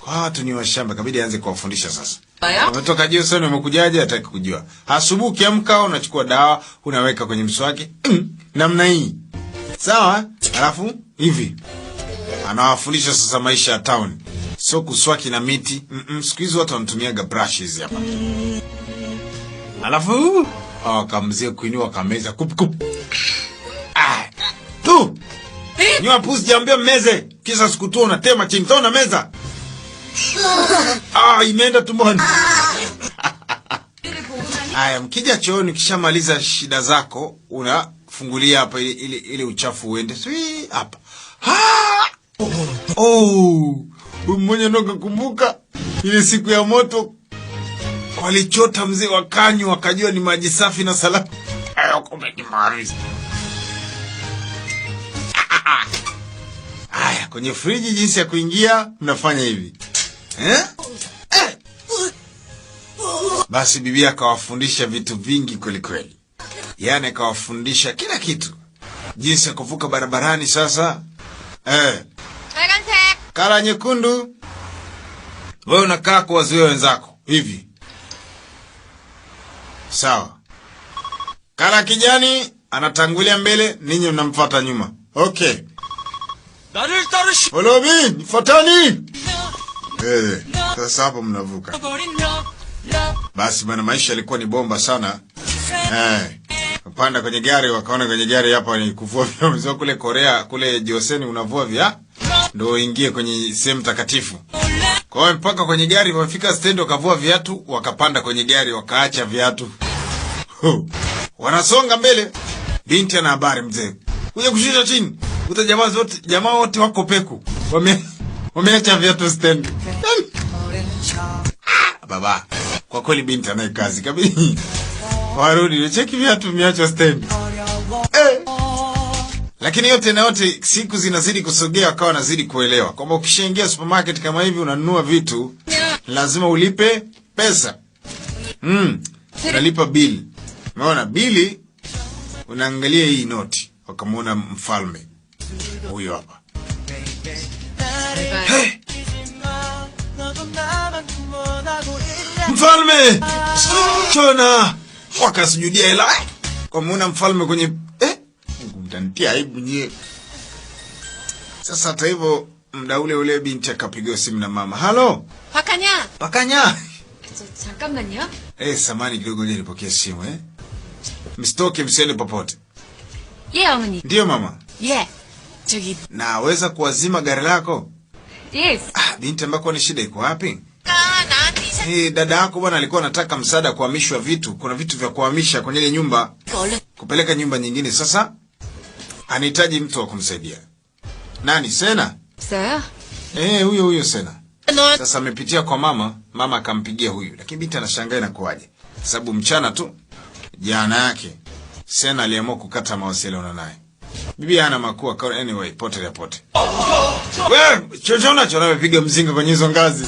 Kwa watu ni washamba, kabidi aanze kuwafundisha sasa. Umetoka jio sana, umekujaje, hataki kujua. Asubuhi ukiamka unachukua dawa, unaweka kwenye mswaki. Namna hii. Sawa? Alafu hivi. Anawafundisha sasa maisha ya town. Sio kuswaki na miti. Siku hizo watu wanatumiaga brushes hapa. Alafu kamzie kuinua kameza kup. Tu. Nyua pusi jambia meze. Kisa siku tu unatema chini tona meza. Imeenda tumboni. Aya, mkija chooni kishamaliza shida zako, unafungulia hapa ili uchafu uende. Swi hapa. Mmoja ndo kakumbuka ile siku ya moto walichota mzee wakanywa wakajua ni maji safi na salama. Kumbe ni maarifa. Aya, kwenye friji jinsi ya kuingia mnafanya hivi. Basi bibi akawafundisha vitu vingi kweli kweli. Yaani akawafundisha kila kitu. Jinsi ya kuvuka barabarani sasa. Kala nyekundu. Wewe unakaa kwa wazee wenzako hivi. Sawa. Kala kijani anatangulia mbele, ninyi mnamfuata nyuma. Okay. Olobi, nifuatani. Sasa hapo mnavuka. Basi bwana, maisha yalikuwa ni bomba sana. Upanda kwenye gari, wakaona kwenye gari hapa ni kuvua viatu kule Korea, kule Joseni unavua viatu ndio uingie kwenye sehemu takatifu. Kwa hiyo mpaka kwenye gari wafika stand wakavua viatu, wakapanda kwenye gari wakaacha viatu. Wanasonga mbele. Binti ana habari mzee. Kuja kushusha chini. Uta jamaa wote wako peku. Wameacha viatu stand. Baba, kwa kweli binti anaye kazi kabisa. Warudi cheki viatu vimeacha stand. Lakini yote na yote siku zinazidi kusogea, akawa nazidi kuelewa kwamba ukishaingia supermarket kama hivi unanunua vitu lazima ulipe pesa. Unalipa bill. Umeona bili, unaangalia hii noti. Wakamuona mfalme. Huyo hapa. Mfalme! Chona! Wakasujudia hela. Wakamuona mfalme kwenye mtantia aibu nye. Sasa hata hivyo muda ule binti akapigiwa simu na mama. Halo? Pakanya. 잠깐만요. Samani kidogo je nipokee simu Msitoke msiende popote. 어머니. Ndio mama. 저기 naweza kuwazima gari lako? Yes. Binti ambako ni shida iko wapi? Dada yako bwana alikuwa anataka msaada kuhamishwa vitu. Kuna vitu vya kuhamisha kwenye ile nyumba. Kupeleka nyumba nyingine. Sasa anahitaji mtu wa kumsaidia. Nani? Sena? Sir? Huyo Sena. Sasa amepitia kwa mama akampigia huyu. Lakini binti anashangaa inakuaje? Sababu mchana tu jana yake Sena aliamua kukata mawasiliano naye. Bibi ana makuu kwa anyway pote. Wewe chochote unachopiga mzinga kwenye hizo ngazi.